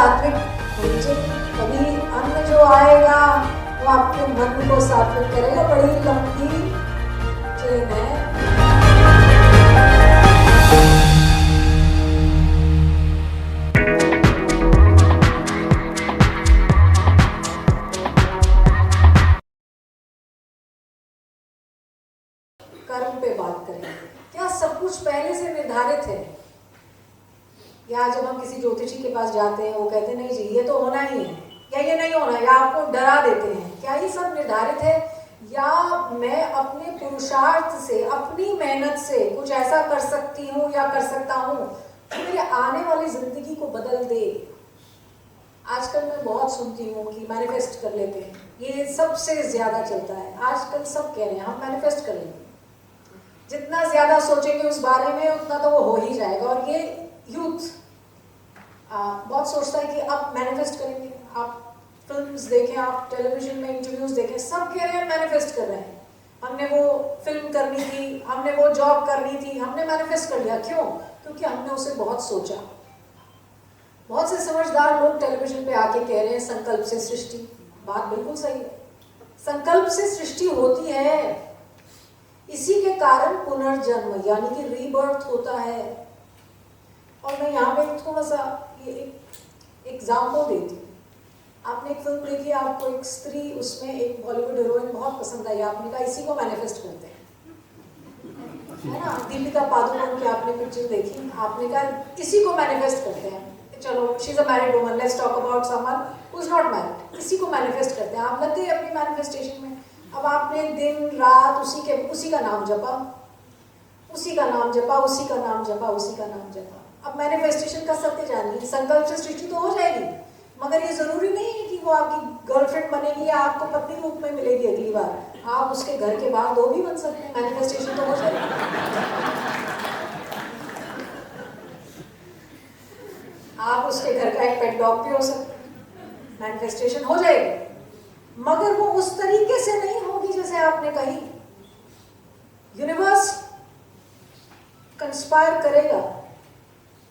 सात्विक भोजन, कभी अन्न जो आएगा वो आपके मन को सात्विक करेगा। बड़ी लंबी चेन है। कर्म पे बात करेंगे। क्या सब कुछ पहले से निर्धारित है? या जब हम किसी ज्योतिषी के पास जाते हैं वो कहते हैं नहीं जी ये तो होना ही है, या ये नहीं होना, या आपको डरा देते हैं, क्या ये सब निर्धारित है? या मैं अपने पुरुषार्थ से, अपनी मेहनत से कुछ ऐसा कर सकती हूँ या कर सकता हूँ जो मेरे आने वाली जिंदगी को बदल दे? आजकल मैं बहुत सुनती हूँ कि मैनिफेस्ट कर लेते हैं, ये सबसे ज्यादा चलता है आजकल। सब कह रहे हैं हम मैनिफेस्ट कर लेंगे, जितना ज्यादा सोचेंगे उस बारे में उतना तो वो हो ही जाएगा। और ये यूथ बहुत सोचता है कि आप मैनिफेस्ट करेंगे। आप फिल्म्स देखें, आप टेलीविजन में इंटरव्यूज देखें, सब कह रहे हैं मैनिफेस्ट कर रहे हैं। हमने वो फिल्म करनी थी, हमने वो जॉब करनी थी, हमने मैनिफेस्ट कर लिया। क्यों? क्योंकि हमने उसे बहुत सोचा। बहुत से समझदार लोग टेलीविजन पे आके कह रहे हैं संकल्प से सृष्टि। बात बिल्कुल सही है, संकल्प से सृष्टि होती है, इसी के कारण पुनर्जन्म यानी कि रीबर्थ होता है। और मैं यहाँ पे थोड़ा सा ये एक एग्जाम्पल देती हूँ। आपने एक फिल्म देखी, आपको एक स्त्री, उसमें एक बॉलीवुड हीरोइन बहुत पसंद आई, आपने कहा इसी को मैनिफेस्ट करते हैं, है ना? दीपिका पादुकोण की आपने पिक्चर देखी, आपने कहा इसी को मैनिफेस्ट करते हैं। चलो she is a married woman, let's talk about someone who is not married. इसी को मैनिफेस्ट करते हैं। आप लग गए अपनी मैनिफेस्टेशन में। अब आपने दिन रात उसी का नाम जपा, उसी का नाम जपा, उसी का नाम जपा, उसी का नाम जपा। अब मैनिफेस्टेशन का सत्य जानिए, संकल्प से सृष्टि तो हो जाएगी, मगर ये जरूरी नहीं है कि वो आपकी गर्लफ्रेंड बनेगी या आपको पत्नी रूप में मिलेगी अगली बार। आप उसके घर के बाहर दो भी बन सकते हैं, मैनिफेस्टेशन तो हो जाएगी। आप उसके घर का एक पेट डॉग भी हो सकते हैं, मैनिफेस्टेशन हो जाएगी, मगर वो उस तरीके से नहीं होगी जैसे आपने कही। यूनिवर्स कंस्पायर करेगा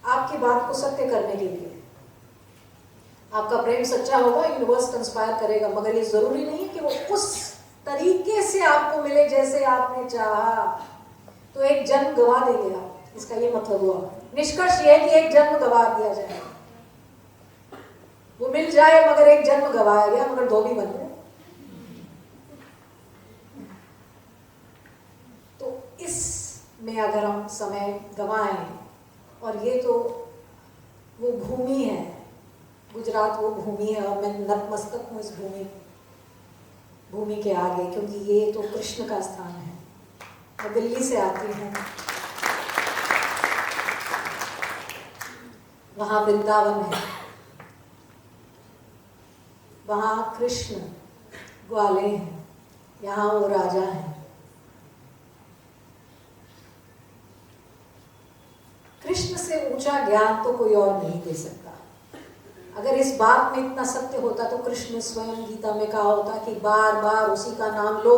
आपकी बात को सत्य करने के लिए। आपका प्रेम सच्चा होगा, यूनिवर्स कंस्पायर करेगा, मगर ये जरूरी नहीं है कि वो उस तरीके से आपको मिले जैसे आपने चाहा। तो एक जन्म गवा देंगे आप, इसका ये मतलब हुआ। निष्कर्ष ये है कि एक जन्म गवा दिया जाए, वो मिल जाए मगर एक जन्म गवाया गया, मगर दो भी बन गए। तो इसमें अगर हम समय गवाएं, और ये तो वो भूमि है, गुजरात वो भूमि है, और मैं नतमस्तक हूँ इस भूमि के आगे, क्योंकि ये तो कृष्ण का स्थान है। मैं दिल्ली से आती हूँ, वहाँ वृंदावन है, वहाँ कृष्ण ग्वाले हैं, यहाँ वो राजा हैं। कृष्ण से ऊंचा ज्ञान तो कोई और नहीं दे सकता। अगर इस बात में इतना सत्य होता तो कृष्ण ने स्वयं गीता में कहा होता कि बार बार उसी का नाम लो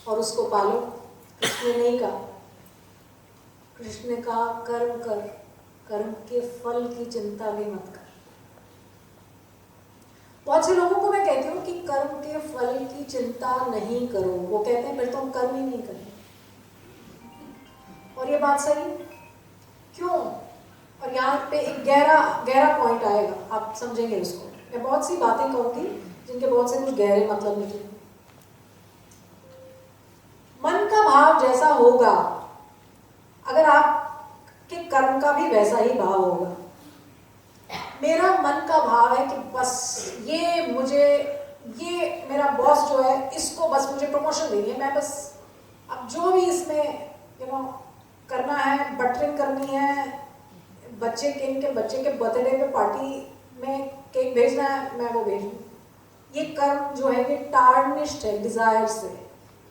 और उसको पालो। कृष्ण ने नहीं कहा। कृष्ण ने कहा कर्म कर, कर्म के फल की चिंता भी मत कर। बहुत से लोगों को मैं कहती हूँ कि कर्म के फल की चिंता नहीं करो। वो कहते हैं फिर तो हम कर्म ही नहीं करेंगे, और ये बात सही है। क्यों? और यहाँ पे एक गहरा पॉइंट आएगा, आप समझेंगे उसको। मैं बहुत सी बातें कहूंगी जिनके बहुत से कुछ गहरे मतलब निकले। मन का भाव जैसा होगा, अगर आपके कर्म का भी वैसा ही भाव होगा। मेरा मन का भाव है कि बस ये मेरा बॉस जो है, इसको बस मुझे प्रमोशन देनी है, मैं बस अब जो भी इसमें करना है, बटरिंग करनी है, बच्चे के बर्थडे पे पार्टी में केक भेजना है, मैं वो भेजूँ। ये कर्म जो है ये टार्निश्ड है डिजायर से,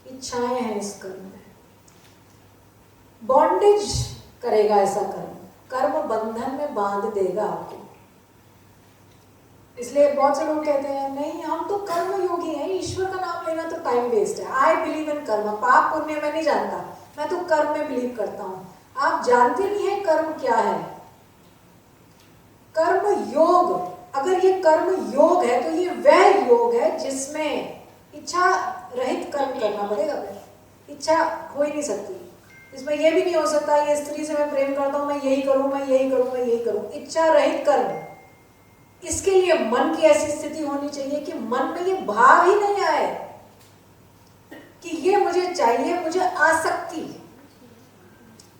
इच्छाएं हैं इस कर्म में। बॉन्डेज करेगा ऐसा कर्म बंधन में बांध देगा आपको। इसलिए बहुत से लोग कहते हैं नहीं हम तो कर्म योगी हैं, ईश्वर का नाम लेना तो टाइम वेस्ट है। आई बिलीव इन कर्म, पाप पुण्य मैं नहीं जानता, मैं तो कर्म में बिलीव करता हूं। आप जानते नहीं है कर्म क्या है। कर्म योग, अगर कर्म योग है तो ये वह योग है जिसमें इच्छा रहित कर्म करना पड़ेगा। इच्छा हो ही नहीं सकती इसमें। ये भी नहीं हो सकता ये स्त्री से मैं प्रेम करता हूं, मैं यही करूं, मैं यही करूं, मैं यही करूं। इच्छा रहित कर्म। इसके लिए मन की ऐसी स्थिति होनी चाहिए कि मन में ये भाव ही नहीं आए कि ये मुझे चाहिए, मुझे आसक्ति,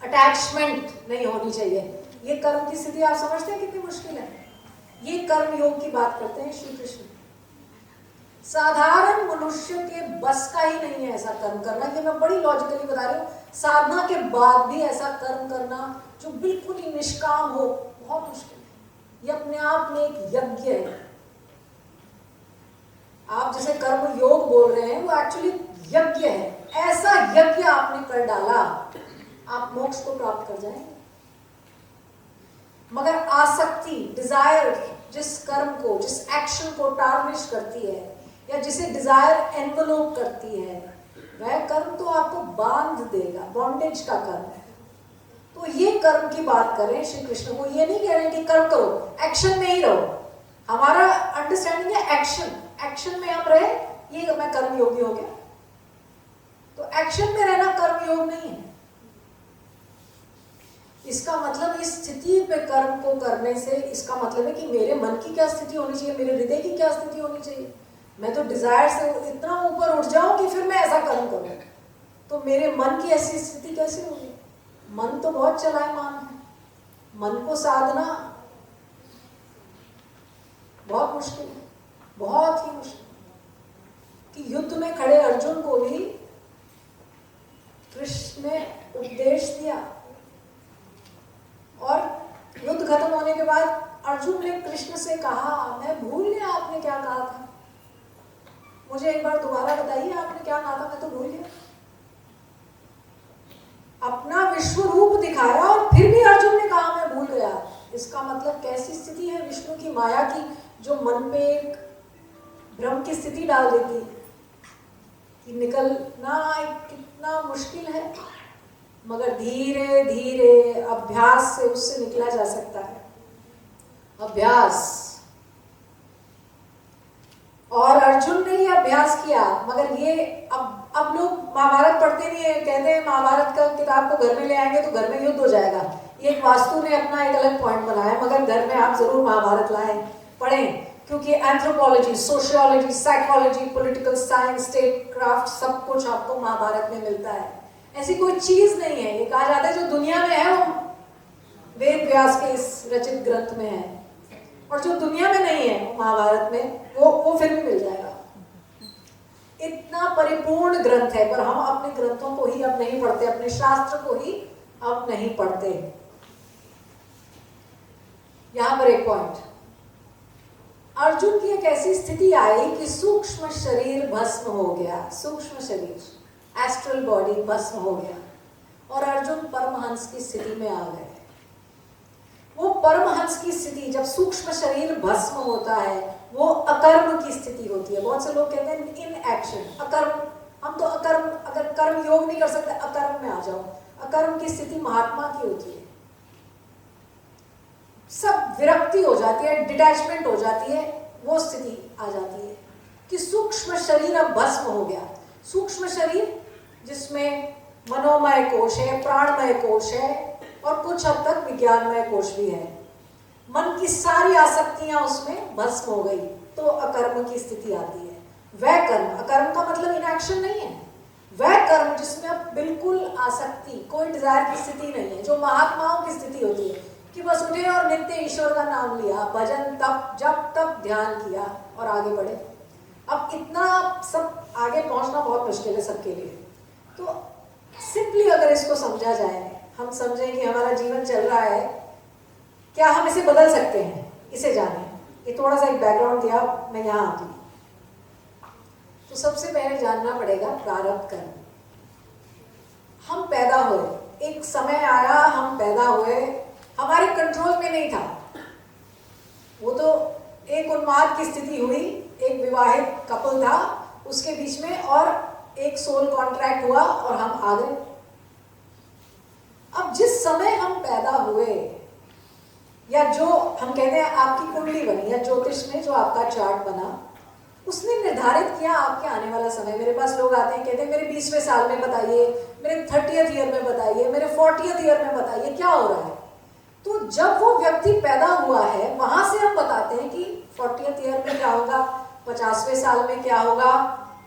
अटैचमेंट नहीं होनी चाहिए। ये कर्म की स्थिति आप समझते हैं कितनी मुश्किल है। ये कर्म योग की बात करते हैं श्री कृष्ण। साधारण मनुष्य के बस का ही नहीं है ऐसा कर्म करना। ये मैं बड़ी लॉजिकली बता रही हूँ। साधना के बाद भी ऐसा कर्म करना जो बिल्कुल ही निष्काम हो बहुत मुश्किल है। ये अपने आप में एक यज्ञ है। आप जैसे कर्म योग बोल रहे हैं वो एक्चुअली यज्ञ है। ऐसा यज्ञ आपने कर डाला आप मोक्ष को प्राप्त कर जाएंगे। मगर आसक्ति, डिजायर जिस कर्म को, जिस एक्शन को टार्निश करती है या जिसे डिजायर एनवलोप करती है, वह कर्म तो आपको बांध देगा। बॉन्डेज का कर्म है। तो ये कर्म की बात करें श्री कृष्ण को। ये नहीं कह रहे कि कर्म करो, एक्शन में ही रहो। हमारा अंडरस्टैंडिंग है एक्शन, एक्शन में हम रहे, ये मैं कर्म योगी हो गया। तो एक्शन में रहना कर्म योग नहीं है। इसका मतलब इस स्थिति पे कर्म को करने से इसका मतलब है कि मेरे मन की क्या स्थिति होनी चाहिए, मेरे हृदय की क्या स्थिति होनी चाहिए। मैं तो डिजायर से इतना ऊपर उठ जाऊं कि फिर मैं ऐसा कर्म करूं। तो मेरे मन की ऐसी स्थिति कैसे होगी। मन तो बहुत चलायमान है। मन को साधना बहुत मुश्किल है, बहुत ही मुश्किल। कि युद्ध में खड़े अर्जुन को भी कृष्ण ने उपदेश दिया और युद्ध खत्म होने के बाद अर्जुन ने कृष्ण से कहा, मैं भूल गया आपने क्या कहा था, मुझे एक बार दोबारा बताइए आपने क्या कहा था, मैं तो भूल गया। अपना विश्व रूप दिखाया और फिर भी अर्जुन ने कहा मैं भूल गया। इसका मतलब कैसी स्थिति है विष्णु की माया की, जो मन में एक भ्रम की स्थिति डाल देती कि निकलना कितना मुश्किल है। मगर धीरे धीरे अभ्यास से उससे निकला जा सकता है। अभ्यास। और अर्जुन ने ये अभ्यास किया। मगर ये अब लोग महाभारत पढ़ते नहीं है, कहते हैं महाभारत का किताब को घर में ले आएंगे तो घर में युद्ध हो जाएगा। ये एक वास्तु ने अपना एक अलग पॉइंट बनाया। मगर घर में आप जरूर महाभारत लाएं, पढ़ें, क्योंकि anthropology, sociology, psychology, political science, state craft सब कुछ आपको महाभारत में मिलता है। ऐसी कोई चीज नहीं है। ये कहा जाता है जो दुनिया में है वो वेद व्यास के इस रचित ग्रंथ में है, और जो दुनिया में नहीं है महाभारत में वो फिर भी मिल जाएगा। इतना परिपूर्ण ग्रंथ है, पर हम अपने ग्रंथों को ही अब नहीं पढ़ते, अपने शास्त्र को ही अब नहीं पढ़ते। यहां पर एक पॉइंट, अर्जुन की एक ऐसी स्थिति आई कि सूक्ष्म शरीर भस्म हो गया। सूक्ष्म शरीर, एस्ट्रल बॉडी भस्म हो गया और अर्जुन परमहंस की स्थिति में आ गए। वो परमहंस की स्थिति, जब सूक्ष्म शरीर भस्म होता है, वो अकर्म की स्थिति होती है। बहुत से लोग कहते हैं इन एक्शन, अकर्म। हम तो अकर्म, अगर कर्म योग नहीं कर सकते अकर्म में आ जाओ। अकर्म की स्थिति महात्मा की होती है। सब विरक्ति हो जाती है, डिटैचमेंट हो जाती है, वो स्थिति आ जाती है कि सूक्ष्म शरीर अब भस्म हो गया। सूक्ष्म शरीर जिसमें मनोमय कोश है, प्राणमय कोश है और कुछ हद तक विज्ञानमय कोश भी है। मन की सारी आसक्तियां उसमें भस्म हो गई, तो अकर्म की स्थिति आती है। वह कर्म, अकर्म का मतलब इनएक्शन नहीं है, वह कर्म जिसमें अब बिल्कुल आसक्ति, कोई डिजायर की स्थिति नहीं है, जो महात्माओं की स्थिति होती है कि बस उठे और नित्य ईश्वर का नाम लिया, भजन तप जब तक ध्यान किया और आगे बढ़े। अब इतना सब आगे पहुंचना बहुत मुश्किल है सबके लिए। तो सिंपली अगर इसको समझा जाए, हम समझें कि हमारा जीवन चल रहा है, क्या हम इसे बदल सकते हैं, इसे जाने। ये थोड़ा सा एक बैकग्राउंड दिया, मैं यहाँ आती हूँ। तो सबसे पहले जानना पड़ेगा प्रारब्ध कर्म। हम पैदा हुए, एक समय आया, हम पैदा हुए, हमारे कंट्रोल में नहीं था। वो तो एक उन्माद की स्थिति हुई, एक विवाहित कपल था उसके बीच में, और एक सोल कॉन्ट्रैक्ट हुआ और हम आ गए। अब जिस समय हम पैदा हुए या जो हम कहते हैं आपकी कुंडली बनी या ज्योतिष में जो आपका चार्ट बना, उसने निर्धारित किया आपके आने वाला समय। मेरे पास लोग आते हैं, कहते हैं मेरे 20वें साल में बताइए, मेरे 30th ईयर में बताइए, मेरे 40th ईयर में बताइए क्या हो रहा है। तो जब वो व्यक्ति पैदा हुआ है वहां से हम बताते हैं कि 40th ईयर में क्या होगा, 50वें साल में क्या होगा।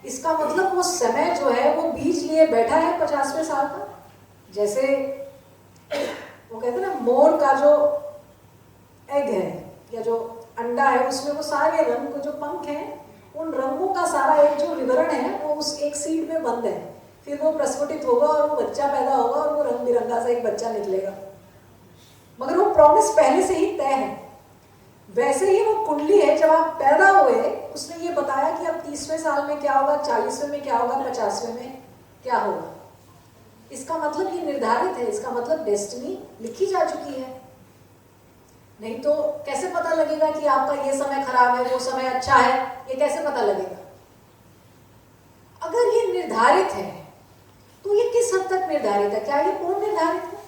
इसका मतलब वो समय जो है वो बीज लिए बैठा है 50वें साल का। जैसे वो कहते हैं ना, मोर का जो एग है या जो अंडा है उसमें वो सारे रंग को जो पंख हैं, उन रंगों का सारा एक जो विवरण है वो उस एक सीड में बंद है। फिर वो प्रस्फुटित होगा और वो बच्चा पैदा होगा और वो रंग बिरंगा सा एक बच्चा निकलेगा, मगर वो प्रॉमिस पहले से ही तय है। वैसे ही वो कुंडली है, जब आप पैदा हुए उसने ये बताया कि अब 30वें साल में क्या होगा, 40वें में क्या होगा, 50वें में क्या होगा। इसका मतलब ये निर्धारित है, इसका मतलब डेस्टिनी लिखी जा चुकी है। नहीं तो कैसे पता लगेगा कि आपका ये समय खराब है, वो समय अच्छा है, ये कैसे पता लगेगा। अगर ये निर्धारित है तो ये किस हद तक निर्धारित है, क्या ये पूर्ण निर्धारित है।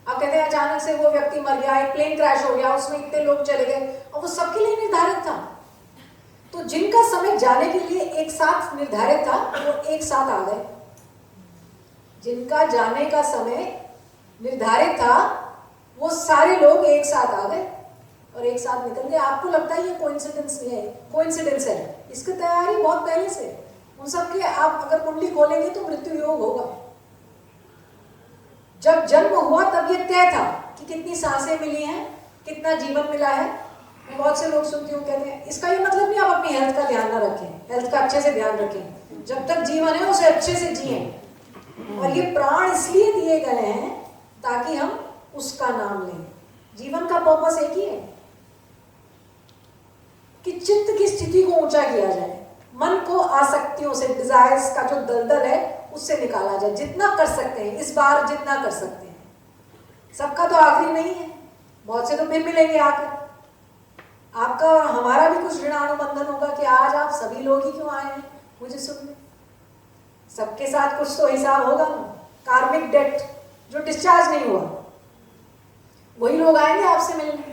आप कहते हैं अचानक से वो व्यक्ति मर गया, एक प्लेन क्रैश हो गया, उसमें इतने लोग चले गए और वो सबके लिए निर्धारित था। तो जिनका समय जाने के लिए एक साथ निर्धारित था वो एक साथ आ गए, जिनका जाने का समय निर्धारित था वो सारे लोग एक साथ आ गए और एक साथ निकल गए। आपको लगता है ये कोइंसिडेंस नहीं है, कोइंसिडेंस है, इसकी तैयारी बहुत पहले से। उन सबके आप अगर कुंडली खोलेंगे तो मृत्यु योग होगा। जब जन्म हुआ तब ये तय था कि कितनी सांसें मिली हैं, कितना जीवन मिला है। मैं बहुत से लोग सुनती हूँ कहते हैं इसका ये मतलब नहीं आप अपनी हेल्थ का ध्यान ना रखें, हेल्थ का अच्छे से ध्यान रखें, जब तक जीवन है उसे अच्छे से जिए। और ये प्राण इसलिए दिए गए हैं ताकि हम उसका नाम लें। जीवन का पर्पस एक ही है कि चित्त की स्थिति को ऊंचा किया जाए, मन को आसक्तियों से, डिजायर्स का जो दलदल है उससे निकाला जाए। जितना कर सकते हैं इस बार, जितना कर सकते हैं। सबका तो आखिरी नहीं है, बहुत से तो फिर मिलेंगे आकर। आपका और हमारा भी कुछ ऋणानुबंधन होगा कि आज आप सभी लोग ही क्यों आए हैं मुझे सुनने। सबके साथ कुछ तो हिसाब होगा ना। कार्मिक डेट जो डिस्चार्ज नहीं हुआ, वही लोग आएंगे आपसे मिलने।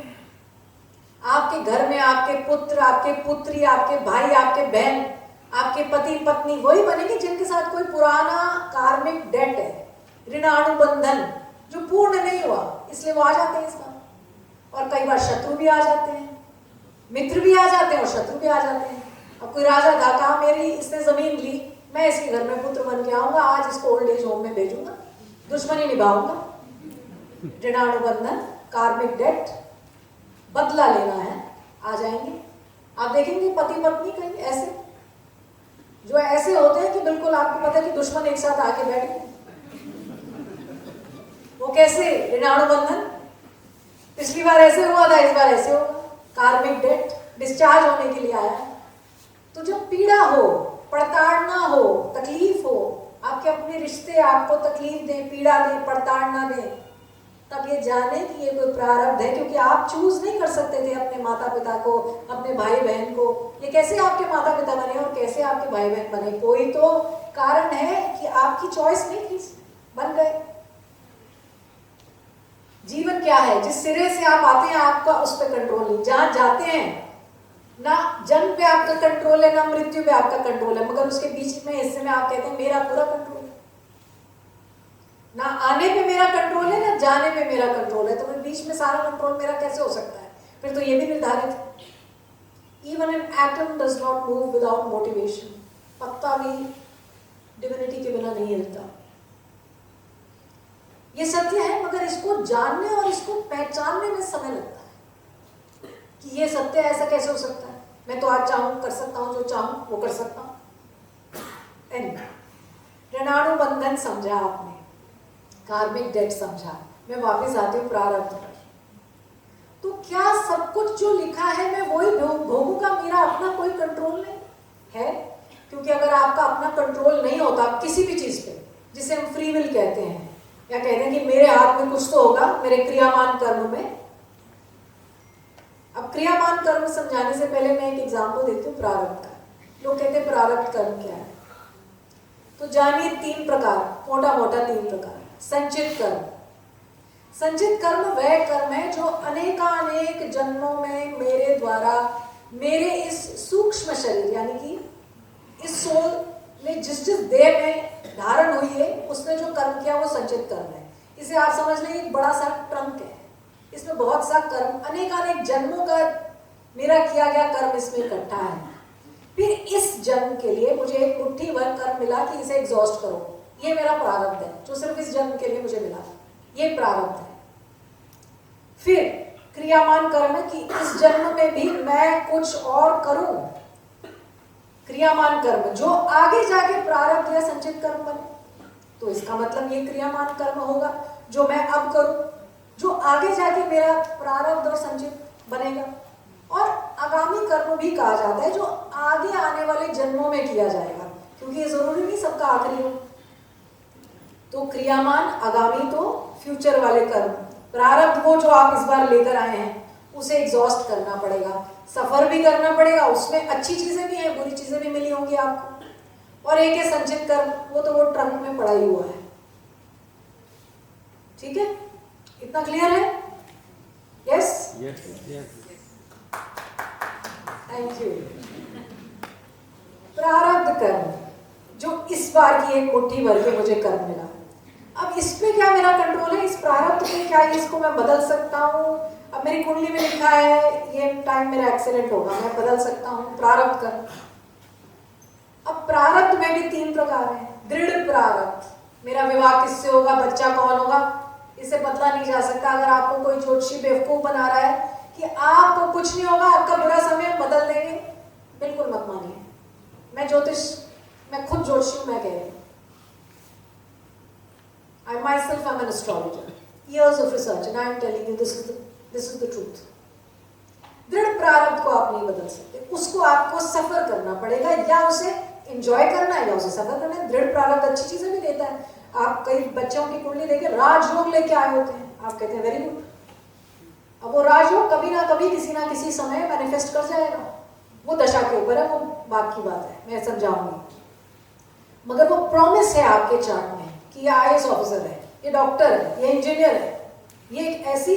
आपके घर में आपके पुत्र, आपके पुत्री, आपके भाई, आपके बहन, आपके पति पत्नी वही बनेंगे जिनके साथ कोई पुराना कार्मिक डेट है, ऋणानुबंधन जो पूर्ण नहीं हुआ, इसलिए वो आ जाते हैं इस बार। और कई बार शत्रु भी आ जाते हैं, मित्र भी आ जाते हैं और शत्रु भी आ जाते हैं। अब कोई राजा था, कहा मेरी इसने जमीन ली, मैं इसके घर में पुत्र बन के आऊंगा, आज इसको ओल्ड एज होम में भेजूंगा, दुश्मनी निभाऊंगा। ऋणानुबंधन, कार्मिक डेट, बदला लेना है, आ जाएंगे। आप देखेंगे पति पत्नी कहीं ऐसे जो ऐसे होते हैं कि बिल्कुल आपको पता है कि दुश्मन एक साथ आके बैठे। वो कैसे ऋणानुबंधन, पिछली बार ऐसे हुआ था, इस बार ऐसे होगा। कार्मिक डेट डिस्चार्ज होने के लिए आया है। तो जब पीड़ा हो, पड़ताड़ना हो, तकलीफ हो, आपके अपने रिश्ते आपको तकलीफ दें, पीड़ा दें, पड़ताड़ना दें, तब ये जाने कि ये कोई प्रारब्ध है। क्योंकि आप चूज नहीं कर सकते थे अपने माता पिता को, अपने भाई बहन को। ये कैसे आपके माता पिता बने और कैसे आपके भाई बहन बने, कोई तो कारण है कि आपकी चॉइस नहीं थी, बन गए। जीवन क्या है, जिस सिरे से आप आते हैं आपका उस पर कंट्रोल नहीं। जहां जाते हैं ना जन्म पे आपका कंट्रोल है, ना मृत्यु पे आपका कंट्रोल है, मगर उसके बीच में हिस्से में आप कहते हैं मेरा पूरा कंट्रोल है। ना आने पे मेरा कंट्रोल है, ना जाने पे मेरा कंट्रोल है। तो फिर बीच में सारा कंट्रोल मेरा कैसे हो सकता है? फिर तो ये भी निर्धारित है। Even an atom does not move without motivation. पत्ता भी डिविनिटी के बिना नहीं हिलता। ये सत्य है, मगर इसको जानने और इसको पहचानने में समय लगता है कि ये सत्य ऐसा कैसे हो सकता है। मैं तो आज चाहूं कर सकता हूं, जो चाहूं वो कर सकता हूं। ऋणानुबंधन समझा आपने, कार्मिक डेट समझा। मैं वापस आती हूँ प्रारब्ध पर। तो क्या सब कुछ जो लिखा है मैं वही भोगूंगा, मेरा अपना कोई कंट्रोल नहीं है? क्योंकि अगर आपका अपना कंट्रोल नहीं होता किसी भी चीज पे, जिसे हम फ्री विल कहते हैं, या कहते हैं कि मेरे हाथ में कुछ तो होगा मेरे क्रियामान कर्म में। अब क्रियामान कर्म समझाने से पहले मैं एक एग्जाम्पल देती हूँ प्रारब्ध का। लोग कहते हैं प्रारब्ध कर्म क्या है, तो जानिए 3 प्रकार, मोटा मोटा 3 प्रकार। संचित कर्म, संचित कर्म वह कर्म है जो अनेकानेक जन्मों में मेरे द्वारा मेरे इस सूक्ष्म शरीर यानी कि इस सोल ने जिस जिस देह में धारण हुई है उसने जो कर्म किया वो संचित कर्म है। इसे आप समझ लें एक बड़ा सा ट्रंक है, इसमें बहुत सा कर्म अनेकानेक जन्मों का मेरा किया गया कर्म इसमें इकट्ठा है। फिर इस जन्म के लिए मुझे एक मुट्ठी भर कर्म मिला कि इसे एग्जॉस्ट करो, ये मेरा प्रारब्ध है जो सिर्फ इस जन्म के लिए मुझे मिला, ये प्रारब्ध है। फिर क्रियामान कर्म है कि इस जन्म में भी मैं कुछ और करूं, क्रियामान कर्म जो आगे जाके प्रारब्ध या संचित कर्म बने, तो इसका मतलब ये क्रियामान कर्म होगा जो मैं अब करूं, जो आगे जाके मेरा प्रारब्ध और संचित बनेगा। और आगामी कर्म भी कहा जाता है जो आगे आने वाले जन्मों में किया जाएगा, क्योंकि ये जरूरी नहीं सबका आखिरी हो। तो क्रियामान आगामी तो फ्यूचर वाले कर्म, प्रारब्ध वो जो आप इस बार लेकर आए हैं उसे एग्जॉस्ट करना पड़ेगा, सफर भी करना पड़ेगा, उसमें अच्छी चीजें भी हैं, बुरी चीजें भी मिली होंगी आपको। और एक है संचित कर्म, वो तो वो ट्रंक में पड़ा ही हुआ है। ठीक है, इतना क्लियर है? Yes yes, thank you. प्रारब्ध कर्म जो इस बार की एक मुट्ठी भर के मुझे कर्म मिला, अब इस पे क्या मेरा कंट्रोल है? इस प्रारब्ध पे क्या इसको मैं बदल सकता हूँ? अब मेरी कुंडली में लिखा है ये टाइम मेरा एक्सीलेंट होगा, मैं बदल सकता हूँ प्रारब्ध कर्म। अब प्रारब्ध में भी 3 प्रकार है। दृढ़ प्रारब्ध, मेरा विवाह किससे होगा, बच्चा कौन होगा, इसे बदला नहीं जा सकता। अगर आपको कोई ज्योतिषी बेवकूफ बना रहा है कि आपको कुछ नहीं होगा, आपका बुरा समय बदल देंगे, बिल्कुल मत मानिए। मैं खुद ज्योतिषी हूं, मैं कह रही हूं। I myself am an astrologer, years of research, and I am telling you this is the truth. दृढ़ प्रारब्ध को आप नहीं बदल सकते, उसको आपको सफर करना पड़ेगा, या उसे एंजॉय करना है या उसे सफर करना है। दृढ़ प्रारब्ध अच्छी चीजें भी देता है। आप कई बच्चों की कुंडली देखे राजयोग लेके आए होते हैं, आप कहते हैं वेरी गुड। अब वो राजयोग कभी ना कभी किसी ना किसी समय मैनिफेस्ट कर जाएगा, वो दशा के ऊपर है, वो बात की बात है, मैं समझाऊंगी। मगर वो प्रॉमिस है आपके चार्ट में कि ये IAS ऑफिसर है, ये डॉक्टर है, ये इंजीनियर है, ये एक ऐसी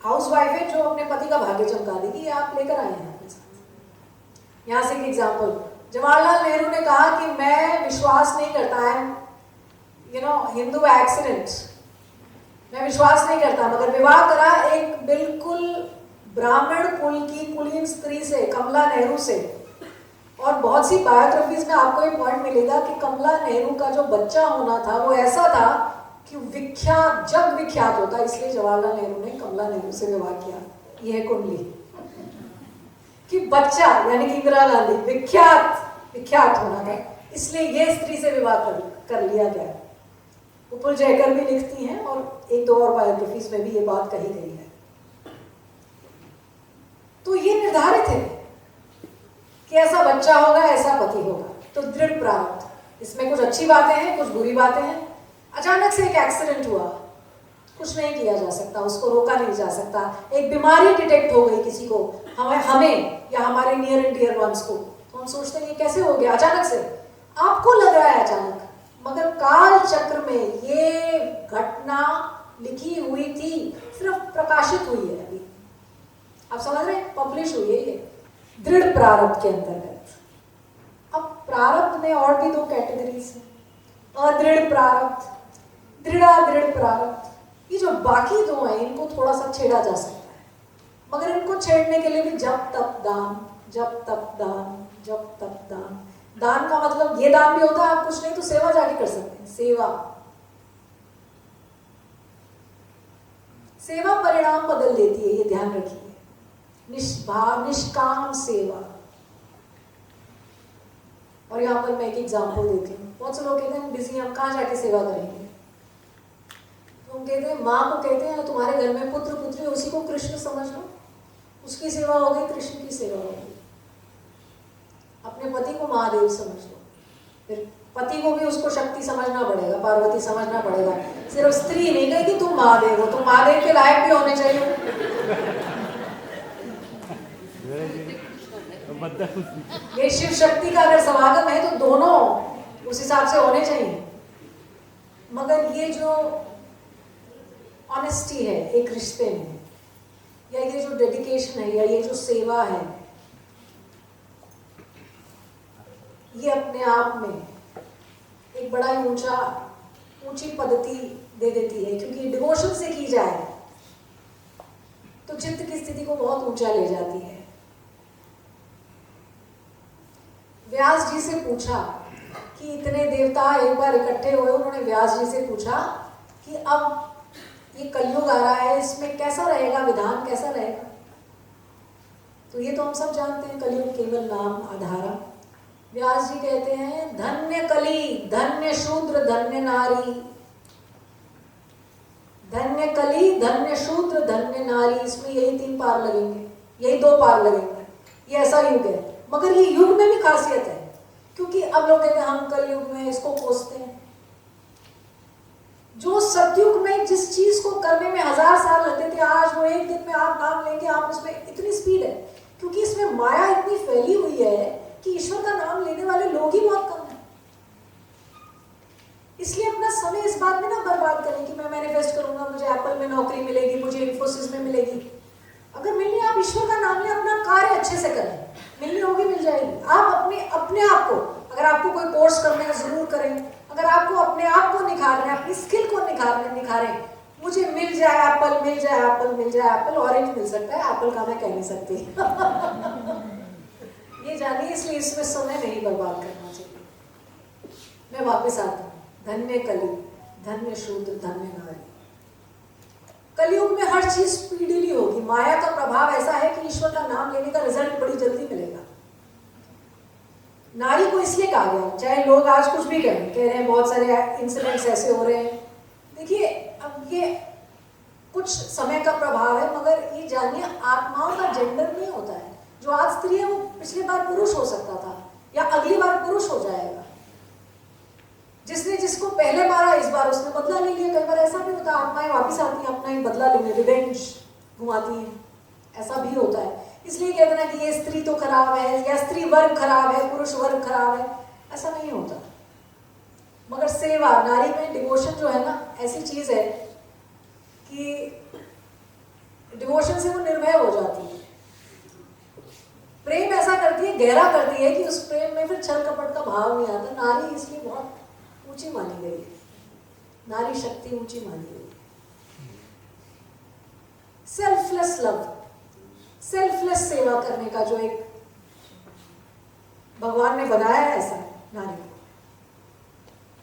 हाउसवाइफ है जो अपने पति का भाग्य चमका देगी, ये आप लेकर आए हैं अपने साथ। यहां से एक एग्जाम्पल, जवाहरलाल नेहरू ने कहा कि मैं विश्वास नहीं करता है हिंदू एक्सीडेंट, मैं विश्वास नहीं करता, मगर विवाह करा एक बिल्कुल ब्राह्मण कुल की कुलीन स्त्री से, कमला नेहरू से। और बहुत सी बायोग्राफीज में आपको ये पॉइंट मिलेगा कि कमला नेहरू का जो बच्चा होना था वो ऐसा था कि विख्यात, जग विख्यात होता, इसलिए जवाहरलाल नेहरू ने कमला नेहरू से विवाह किया। यह है कुंडली कि बच्चा यानी कि इंदिरा गांधी विख्यात होना था, इसलिए ये स्त्री से विवाह कर लिया गया। उपल जयकर भी लिखती हैं और एक दो और बायोग्राफीज में भी ये बात कही गई है। तो ये निर्धारित है कि ऐसा बच्चा होगा, ऐसा पति होगा। तो दृढ़ प्रारब्ध, इसमें कुछ अच्छी बातें हैं, कुछ बुरी बातें हैं। अचानक से एक एक्सीडेंट हुआ, कुछ नहीं किया जा सकता, उसको रोका नहीं जा सकता। एक बीमारी डिटेक्ट हो गई किसी को, हमें या हमारे नियर एंड डियर वंस को, तो हम सोचते हैं ये कैसे हो गया अचानक से। आपको लग रहा है अचानक, मगर काल चक्र में ये घटना लिखी हुई थी, सिर्फ प्रकाशित हुई है अभी। आप समझ रहे हैं, पब्लिश हुई है ये दृढ़ प्रारब्ध के अंतर्गत। अब प्रारब्ध में और भी 2 कैटेगरीज हैं, अदृढ़ प्रारब्ध, दृढ़ प्रारब्ध। ये जो बाकी 2 हैं इनको थोड़ा सा छेड़ा जा सकता है, मगर इनको छेड़ने के लिए भी जब तप दान, जब तप दान, जब तप दान। दान का मतलब ये दान भी होता है, आप कुछ नहीं तो सेवा जाके कर सकते हैं। सेवा परिणाम बदल देती है, ये ध्यान रखिए। निष्काम सेवा। और यहां पर मैं एक एग्जांपल देती हूँ। बहुत से लोग कहते हैं बिजी, हम कहाँ जाके सेवा करेंगे। तो हम कहते हैं, माँ को कहते हैं तुम्हारे घर में पुत्र पुत्री, उसी को कृष्ण समझ लो, उसकी सेवा हो गई, कृष्ण की सेवा हो गई। अपने पति को महादेव समझ लो, फिर पति को भी उसको शक्ति समझना पड़ेगा, पार्वती समझना पड़ेगा। सिर्फ स्त्री नहीं कहेगी तुम महादेव हो, तुम महादेव के लायक भी होने चाहिए। ये शिव शक्ति का अगर समागम है तो दोनों उस हिसाब से होने चाहिए। मगर ये जो ऑनेस्टी है एक रिश्ते में, या ये जो डेडिकेशन है, या ये जो सेवा है, ये अपने आप में एक बड़ा ही ऊंची पद्धति दे देती है। क्योंकि डिवोशन से की जाए तो चित्त की स्थिति को बहुत ऊंचा ले जाती है। व्यास जी से पूछा कि इतने देवता एक बार इकट्ठे हुए, उन्होंने व्यास जी से पूछा कि अब ये कलयुग आ रहा है, इसमें कैसा रहेगा विधान, कैसा रहेगा। तो ये तो हम सब जानते हैं, कलयुग केवल नाम आधारा। व्यास जी कहते हैं धन्य कली धन्य शूद्र धन्य नारी, धन्य कली धन्य शूद्र धन्य नारी। इसमें यही 3 पार लगेंगे, यही 2 पार लगेंगे। ये ऐसा युग है, मगर ये युग में भी खासियत है। क्योंकि अब लोग कहते हैं हम कल युग में इसको कोसते हैं। जो सतयुग में जिस चीज को करने में 1000 साल लगते थे, आज वो एक दिन में आप नाम लेंगे, आप उसमें इतनी स्पीड है। क्योंकि इसमें माया इतनी फैली हुई है कि ईश्वर का नाम लेने वाले लोग ही बहुत कम हैं। इसलिए अपना समय इस बात में ना बर्बाद करें कि मैं मैनिफेस्ट करूंगा, मुझे एप्पल में नौकरी मिलेगी, मुझे इन्फोसिस में मिलेगी। अगर मिलनी, आप ईश्वर का नाम लें, अपना कार्य अच्छे से करें, मिलनी होगी, मिल जाएगी। आप अपने आप को, अगर आपको कोई कोर्स करना है जरूर करें। अगर आपको अपने आप को निखारना है, अपनी स्किल को निखारें। मुझे मिल जाए एप्पल, मिल जाए एप्पल, मिल जाए एप्पल। ऑरेंज मिल सकता है, एप्पल का मैं कह नहीं सकती। ये जानिए, इसलिए इसमें समय नहीं बर्बाद करना चाहिए। मैं वापस आता हूँ, धन्य कली धन्य शूद्र धन्य नारी। कलयुग में हर चीज स्पीडीली होगी। माया का प्रभाव ऐसा है कि ईश्वर का नाम लेने का रिजल्ट बड़ी जल्दी मिलेगा। नारी को इसलिए कहा गया, चाहे लोग आज कुछ भी कह रहे हैं, बहुत सारे इंसिडेंट्स ऐसे हो रहे हैं। देखिए, अब ये कुछ समय का प्रभाव है, मगर ये जानिए आत्माओं का जेंडर नहीं होता है। जो आज स्त्री है वो पिछली बार पुरुष हो सकता था, या अगली बार पुरुष हो जाएगा। जिसने जिसको पहले मारा, इस बार उसने बदला ले लिया। कई बार ऐसा भी होता है, आत्माएं वापिस आती हैं अपना ही बदला लेने, रिवेंज घुमाती हैं, ऐसा भी होता है। इसलिए कहते हैं कि ये स्त्री तो खराब है, या स्त्री वर्ग खराब है, पुरुष वर्ग खराब है, ऐसा नहीं होता। मगर सेवा, नारी में डिवोशन जो है ना, ऐसी चीज है कि डिवोशन से वो निर्भय हो जाती है। प्रेम ऐसा करती है, गहरा करती है कि उस प्रेम में फिर छल कपट का भाव नहीं आता। नारी इसलिए बहुत ऊंची मानी गई है, नारी शक्ति ऊंची मानी गई। सेल्फलेस लव, सेल्फलेस सेवा करने का जो एक भगवान ने बनाया है ऐसा नारी को,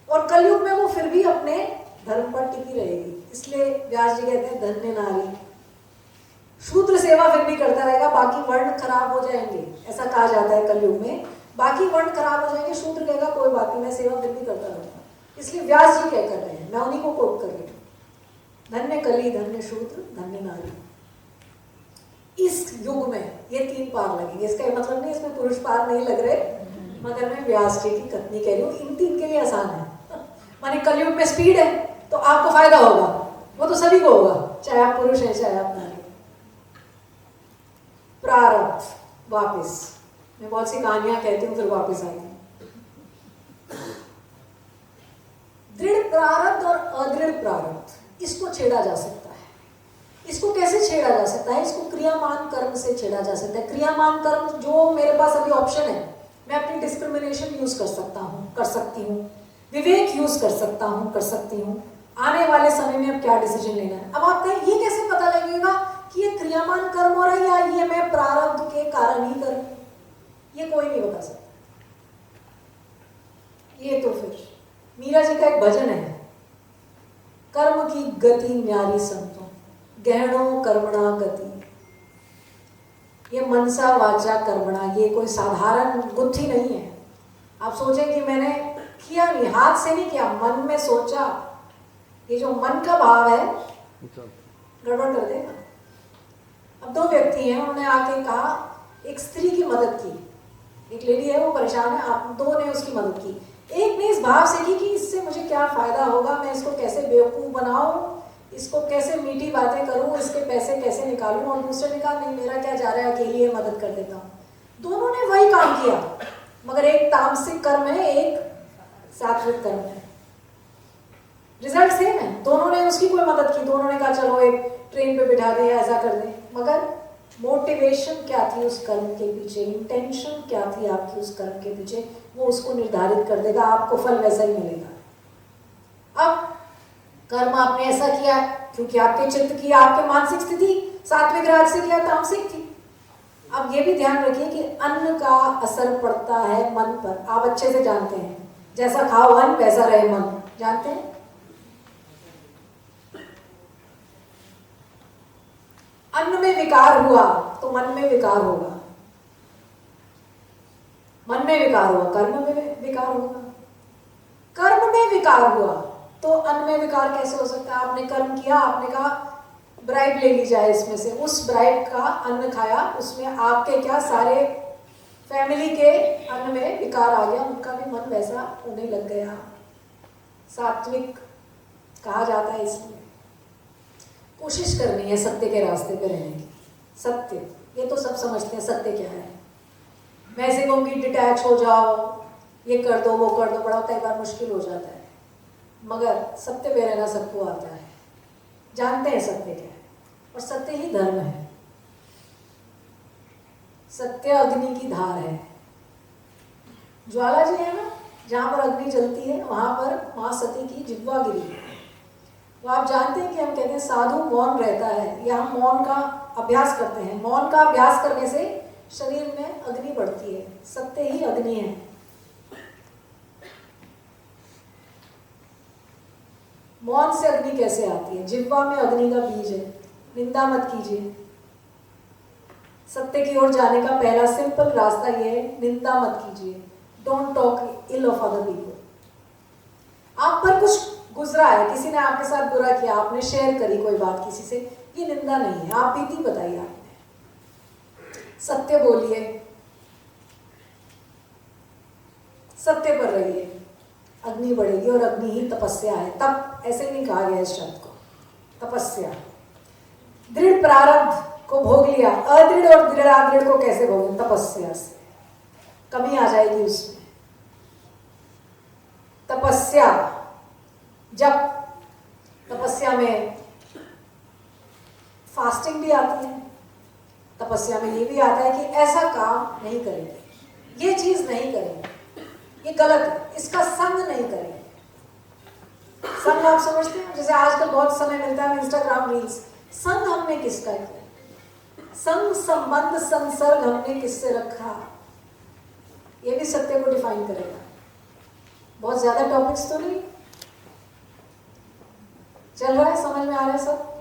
और कलयुग में वो फिर भी अपने धर्म पर टिकी रहेगी। इसलिए व्यास जी कहते हैं धन्य नारी। शूद्र सेवा फिर भी करता रहेगा, बाकी वर्ण खराब हो जाएंगे, ऐसा कहा जाता है कलयुग में। बाकी वर्ण खराब हो जाएंगे, शूद्र कहेगा कोई बात नहीं, मैं सेवा फिर भी करता रहूंगा। इसलिए व्यास जी क्या कर रहे हैं, मैं उन्हीं को कोट कर रही हूँ, धन्य कली धन्य शूद्र धन्य नारी। इस युग में ये 3 पार लगेंगे। इसका मतलब नहीं इसमें पुरुष पार नहीं लग रहे, मगर मैं व्यास जी की कथनी कह रही हूँ, इन 3 के लिए आसान है। माने कलयुग में स्पीड है तो आपको फायदा होगा, वो तो सभी को होगा, चाहे आप पुरुष हैं चाहे आप नारी। प्रारब्ध, वापिस मैं बहुत सी कहानियां कहती हूँ फिर वापिस आती हूँ। दृढ़ प्रारब्ध और अदृढ़ प्रारब्ध, इसको छेड़ा जा सकता है। इसको कैसे छेड़ा जा सकता है? इसको क्रियामान कर्म से छेड़ा जा सकता है। क्रियामान कर्म जो मेरे पास अभी ऑप्शन है, मैं अपनी डिस्क्रिमिनेशन यूज कर सकता हूँ, कर सकती हूँ, विवेक यूज कर सकता हूँ, कर सकती हूँ, आने वाले समय में अब क्या डिसीजन लेना है। अब आप कहें ये कैसे पता लगेगा कि ये क्रियामान कर्म हो रहा है या ये मैं प्रारब्ध के कारण ही करूँ? ये कोई नहीं बता सकता। ये तो फिर मीरा जी का एक भजन है, कर्म की गति न्यारी संतों, गहनों कर्मणा गति। ये मनसा वाचा कर्मणा, ये कोई साधारण गुत्थी नहीं है। आप सोचें कि मैंने किया नहीं, हाथ से नहीं किया, मन में सोचा, ये जो मन का भाव है गड़बड़ कर देगा। अब 2 व्यक्ति हैं, उन्होंने आके कहा, एक स्त्री की मदद की, एक लेडी है वो परेशान है, आप 2 ने उसकी मदद की। एक ने इस भाव से की कि इससे मुझे क्या फायदा होगा, मैं इसको कैसे बेवकूफ बनाऊं, इसको कैसे मीठी बातें करूं, इसके पैसे कैसे निकालूं, और दूसरे ने कहा नहीं मेरा क्या जा रहा है, अकेली है, मदद कर देता हूं। दोनों ने वही काम किया, मगर एक तामसिक कर्म है, एक सात्विक कर्म है। रिजल्ट सेम है, दोनों ने उसकी कोई मदद की, दोनों ने कहा चलो एक ट्रेन पे बिठा दे, ऐसा कर दे, मगर मोटिवेशन क्या थी उस कर्म के पीछे, इंटेंशन क्या थी आपकी उस कर्म के पीछे, वो उसको निर्धारित कर देगा, आपको फल वैसा ही मिलेगा। अब कर्म आपने ऐसा किया क्योंकि आपके चित्त की, आपके मानसिक स्थिति सात्विक राज से किया, तामसिक थी। अब ये भी ध्यान रखिए कि अन्न का असर पड़ता है मन पर, आप अच्छे से जानते हैं, जैसा खाओ अन्न वैसा रहे मन, जानते हैं। अन्न में विकार हुआ तो मन में विकार होगा, मन में विकार हुआ कर्म में विकार होगा, कर्म में विकार हुआ तो अन्न में विकार कैसे हो सकता है। आपने कर्म किया, आपने कहा ब्राइब ले ली जाए इसमें से, उस ब्राइब का अन्न खाया, उसमें आपके क्या सारे फैमिली के अन्न में विकार आ गया, उनका भी मन वैसा होने लग गया। सात्विक कहा जाता है इसलिए। कोशिश करनी है सत्य के रास्ते पे रहने की। सत्य, ये तो सब समझते हैं सत्य क्या है। मैं ऐसे कहूँगी डिटैच हो जाओ, ये कर दो वो कर दो, बड़ा कई बार मुश्किल हो जाता है, मगर सत्य पे रहना सबको आता है, जानते हैं सत्य क्या है, और सत्य ही धर्म है। सत्य अग्नि की धार है। ज्वाला जी है ना, जहाँ पर अग्नि जलती है वहाँ पर माँ सती की जिह्वा गिरी है। तो आप जानते हैं कि हम कहते हैं साधु मौन रहता है, या हम मौन का अभ्यास करते हैं। मौन का अभ्यास करने से शरीर में अग्नि बढ़ती है, सत्य ही अग्नि है। मौन से अग्नि कैसे आती है? जिह्वा में अग्नि का बीज है। निंदा मत कीजिए। सत्य की ओर जाने का पहला सिंपल रास्ता ये है, निंदा मत कीजिए। Don't talk ill of other people. आप पर कुछ गुजरा है, किसी ने आपके साथ बुरा किया, आपने शेयर करी कोई बात किसी से, ये निंदा नहीं है, आप बीती बताइए आपने। सत्य बोलिए, सत्य पर रहिए, अग्नि बढ़ेगी, और अग्नि ही तपस्या है। तप ऐसे नहीं कहा गया इस शब्द को, तपस्या। दृढ़ प्रारब्ध को भोग लिया, अदृढ़ और दृढ़ादृढ़ को कैसे भोगें? तपस्या से। कमी आ जाएगी उसमें। तपस्या, जब तपस्या में फास्टिंग भी आती है, तपस्या में ये भी आता है कि ऐसा काम नहीं करेंगे, ये चीज नहीं करेंगे, ये गलत है, इसका संग नहीं करेंगे। संग आप समझते हैं, जैसे आजकल बहुत समय मिलता है इंस्टाग्राम रील्स, संग हमने किसका किया? संग संबंध संसर्ग हमने किससे रखा? ये भी सत्य को डिफाइन करेगा। बहुत ज्यादा टॉपिक्स तो नहीं चल रहा है, समझ में आ रहा है सब?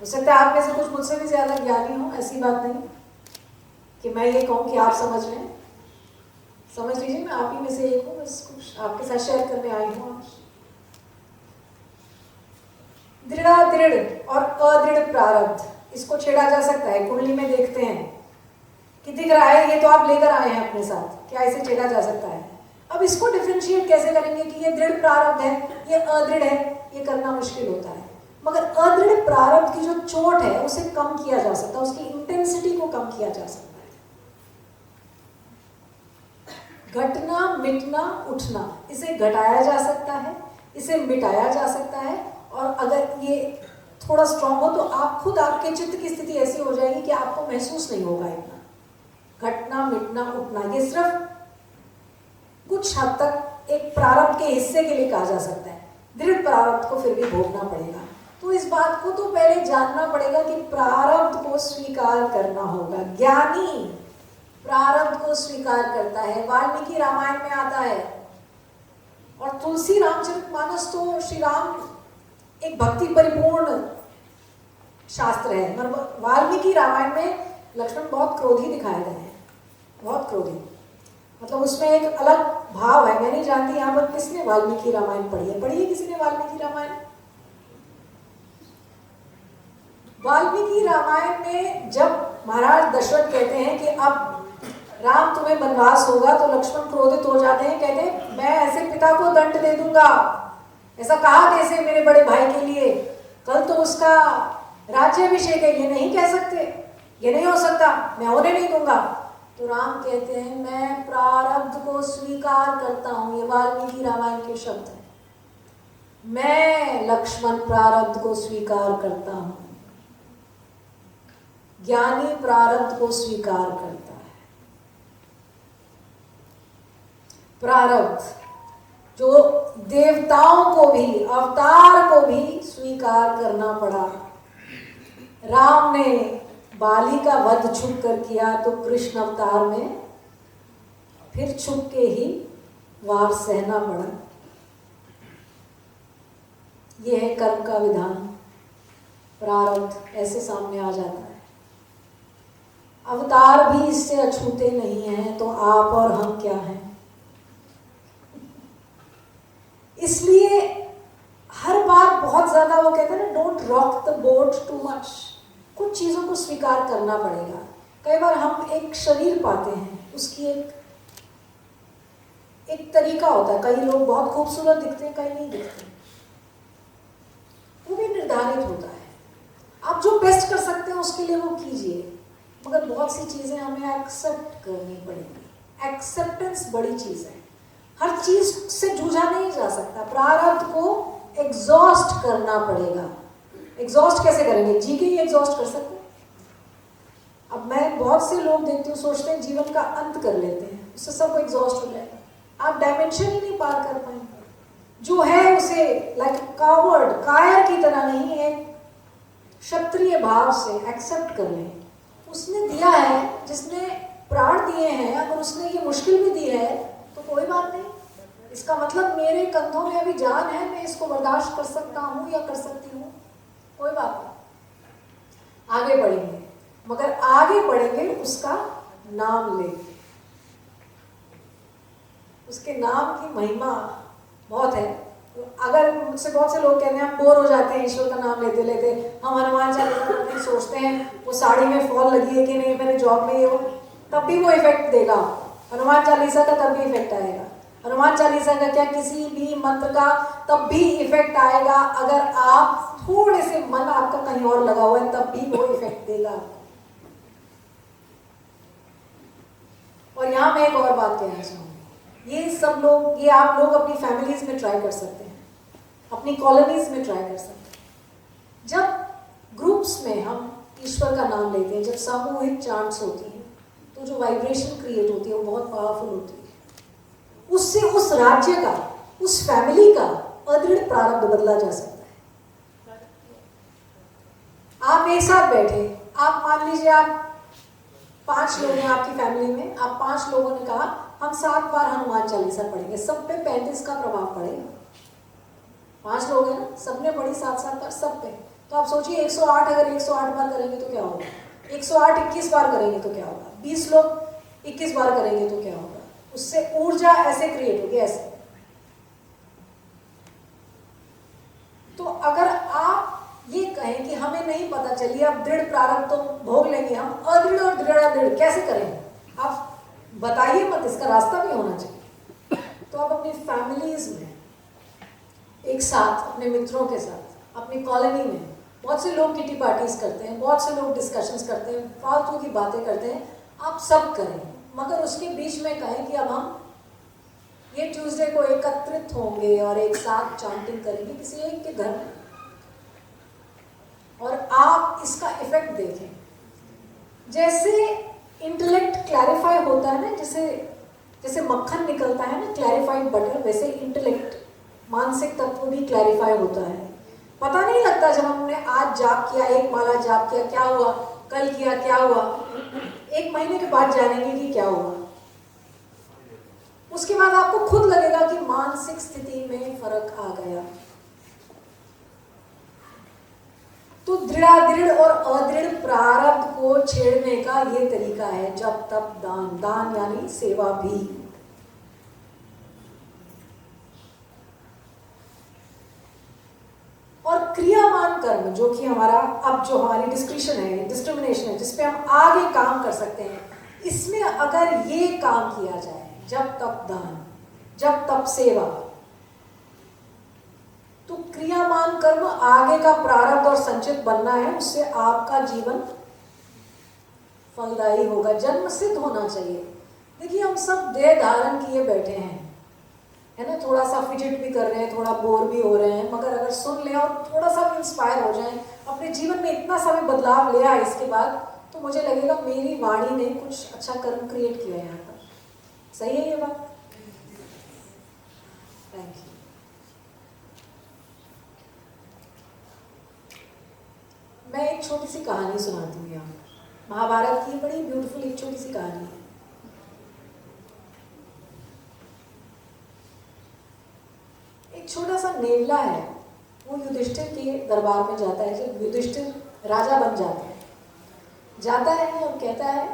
हो सकता है आप में से कुछ मुझसे भी ज्यादा ज्ञानी हो, ऐसी बात नहीं कि मैं ये कहूँ कि आप समझ रहे हैं। समझ लीजिए, मैं आप ही में से एक हूँ, बस कुछ आपके साथ शेयर करने आई हूँ। दृढ़ादृढ़ और अदृढ़ प्रारब्ध, इसको छेड़ा जा सकता है। कुंडली में देखते हैं कि दिख रहा है, ये तो आप लेकर आए हैं अपने साथ, क्या इसे छेड़ा जा सकता है? अब इसको डिफरेंशिएट कैसे करेंगे कि ये दृढ़ प्रारब्ध है, ये अदृढ़ है? ये करना मुश्किल होता है, मगर अदृढ़ प्रारब्ध की जो चोट है उसे कम किया जा सकता है, उसकी इंटेंसिटी को कम किया जा सकता है। घटना मिटना उठना, इसे घटाया जा सकता है, इसे मिटाया जा सकता है। और अगर ये थोड़ा स्ट्रांग हो तो आप खुद, आपके चित्त की स्थिति ऐसी हो जाएगी कि आपको महसूस नहीं होगा इतना। घटना मिटना उठना, ये सिर्फ कुछ हद तक एक प्रारब्ध के हिस्से के लिए कहा जा सकता है। दृढ़ प्रारब्ध को फिर भी भोगना पड़ेगा। तो इस बात को तो पहले जानना पड़ेगा कि प्रारब्ध को स्वीकार करना होगा। ज्ञानी प्रारब्ध को स्वीकार करता है। वाल्मीकि रामायण में आता है, और तुलसी रामचरितमानस तो श्री राम एक भक्ति परिपूर्ण शास्त्र है, मगर वाल्मीकि रामायण में लक्ष्मण बहुत क्रोधी दिखाए गए हैं, बहुत क्रोधी। मतलब उसमें एक अलग भाव है। मैं नहीं जानती यहाँ पर किसने वाल्मीकि रामायण पढ़ी है? पढ़ी है किसी ने वाल्मीकि रामायण? वाल्मीकि रामायण में जब महाराज दशरथ कहते हैं कि अब राम तुम्हें वनवास होगा, तो लक्ष्मण क्रोधित हो जाते हैं, कहते हैं मैं ऐसे पिता को दंड दे दूंगा, ऐसा कहा कैसे मेरे बड़े भाई के लिए, कल तो उसका राज्याभिषेक है, ये नहीं कह सकते, ये नहीं हो सकता, मैं होने नहीं दूंगा। तो राम कहते हैं मैं प्रारब्ध को स्वीकार करता हूं। ये वाल्मीकि रामायण के शब्द है। मैं लक्ष्मण प्रारब्ध को स्वीकार करता हूं। ज्ञानी प्रारब्ध को स्वीकार करता है। प्रारब्ध जो देवताओं को भी, अवतार को भी स्वीकार करना पड़ा। राम ने बाली का वध छुप कर किया तो कृष्ण अवतार में फिर छुप के ही वार सहना पड़ा। यह है कर्म का विधान। प्रारब्ध ऐसे सामने आ जाता है। अवतार भी इससे अछूते नहीं हैं, तो आप और हम क्या हैं। इसलिए हर बार बहुत ज्यादा वो कहते हैं ना, don't rock the boat too much. कुछ चीजों को स्वीकार करना पड़ेगा। कई बार हम एक शरीर पाते हैं, उसकी एक तरीका होता है। कई लोग बहुत खूबसूरत दिखते हैं, कई नहीं दिखते, वो भी निर्धारित होता है। आप जो बेस्ट कर सकते हैं उसके लिए वो कीजिए, मगर बहुत सी चीजें हमें एक्सेप्ट करनी पड़ेगी। एक्सेप्टेंस बड़ी चीज है। हर चीज से जूझा नहीं जा सकता। प्रारब्ध को एग्जॉस्ट करना पड़ेगा। एग्जॉस्ट कैसे करेंगे? जी के ही एग्जॉस्ट कर सकते हैं। अब मैं बहुत से लोग देखती हूँ, सोचते हैं जीवन का अंत कर लेते हैं, उससे सब एग्जॉस्ट हो जाएगा। आप डायमेंशन ही नहीं पार कर पाएंगे। जो है उसे लाइक कावर्ड, कायर की तरह नहीं, एक क्षत्रिय भाव से एक्सेप्ट कर लें। उसने दिया है, जिसने प्राण दिए हैं, अगर उसने ये मुश्किल भी दी है तो कोई बात नहीं। इसका मतलब मेरे कंधों में अभी जान है, मैं इसको बर्दाश्त कर सकता हूँ या कर सकती हूँ, कोई बात नहीं। आगे बढ़ेंगे, मगर आगे बढ़ेंगे उसका नाम लेके। उसके नाम की महिमा बहुत है। अगर मुझसे बहुत से लोग कहते हैं हम बोर हो जाते हैं ईश्वर का नाम लेते लेते, हम हनुमान चालीसा पढ़ते हैं, सोचते हैं वो साड़ी में फॉल लगी है कि नहीं, मेरे जॉब में ये हो, तब भी वो इफेक्ट देगा। हनुमान चालीसा का तब भी इफेक्ट आएगा। हनुमान चालीसा का क्या, किसी भी मंत्र का तब भी इफेक्ट आएगा अगर आप थोड़े से मन आपका कहीं और लगा हुआ है, तब भी वो इफेक्ट देगा। और यहाँ मैं एक और बात कहना चाहूँगी। ये सब लोग, ये आप लोग अपनी फैमिलीज में ट्राई कर सकते हैं, अपनी कॉलोनीज में ट्राई कर सकते हैं। जब ग्रुप्स में हम ईश्वर का नाम लेते हैं, जब सामूहिक चांट्स होती हैं, तो जो वाइब्रेशन क्रिएट होती है वो बहुत पावरफुल होती है। उससे उस राज्य का, उस फैमिली का अदृढ़ प्रारब्ध बदला जा सकता है। आप एक साथ बैठे, आप मान लीजिए आप 5 लोग हैं आपकी फैमिली में, आप 5 लोगों ने कहा हम 7 बार हनुमान चालीसा पढ़ेंगे, सब पे 35 का प्रभाव पड़ेगा। 5 लोग हैं ना, सबने पढ़ी 7-7 बार सब पे, तो आप सोचिए 108, अगर 108 बार करेंगे तो क्या होगा, 108 21 बार करेंगे तो क्या होगा, 20 लोग 21 बार करेंगे तो क्या होगा। उससे ऊर्जा ऐसे क्रिएट होगी, ऐसे। तो अगर आप ये कहें कि हमें नहीं पता, चलिए अब दृढ़ प्रारब्ध तो भोग लेंगे, हम अदृढ़ और दृढ़ कैसे करेंगे, आप बताइए मत, इसका रास्ता भी होना चाहिए। तो आप अपनी फैमिलीज में एक साथ, अपने मित्रों के साथ, अपनी कॉलोनी में, बहुत से लोग किटी पार्टीज करते हैं, बहुत से लोग डिस्कशंस करते हैं, फालतू की बातें करते हैं, आप सब करें, मगर उसके बीच में कहें कि अब हम ये ट्यूसडे को एकत्रित होंगे और एक साथ चांटिंग करेंगे किसी एक के घर में, और आप इसका इफेक्ट देखें। जैसे इंटेलेक्ट क्लैरिफाई होता है ना, जैसे मक्खन निकलता है ना, क्लैरिफाइड बटर, वैसे इंटेलेक्ट, मानसिक तत्व भी क्लैरिफाई होता है। पता नहीं लगता जब हमने आज जाप किया, एक माला जाप किया, क्या हुआ, कल किया क्या हुआ, 1 महीने के बाद जानेंगे कि क्या हुआ। उसके बाद आपको खुद लगेगा कि मानसिक स्थिति में फर्क आ गया। तो दृढ़ और अदृढ़ प्रारब्ध को छेड़ने का ये तरीका है, जब तब दान, दान यानी सेवा भी। और क्रियामान कर्म, जो कि हमारा अब जो हमारी डिस्क्रिमिनेशन है, जिसपे हम आगे काम कर सकते हैं, इसमें अगर ये काम किया जाए, जब तब दान, जब तब सेवा, तो क्रियामान कर्म आगे का प्रारब्ध और संचित बनना है, उससे आपका जीवन फलदायी होगा, जन्म सिद्ध होना चाहिए। देखिए हम सब देह धारण किए बैठे हैं, है ना, थोड़ा सा फिजिट भी कर रहे हैं, थोड़ा बोर भी हो रहे हैं, मगर अगर सुन लें और थोड़ा सा भी इंस्पायर हो जाएं, अपने जीवन में इतना सा भी बदलाव ले आए इसके बाद, तो मुझे लगेगा मेरी वाणी ने कुछ अच्छा कर्म क्रिएट किया है यहाँ पर। सही है ये बात? Thank you. मैं एक छोटी सी कहानी सुनाती हूँ यहाँ, महाभारत की बड़ी ब्यूटीफुल एक छोटी सी कहानी है। एक छोटा सा नेवला है, वो युधिष्ठिर के दरबार में जाता है। जब युधिष्ठिर राजा बन जाता है और कहता है,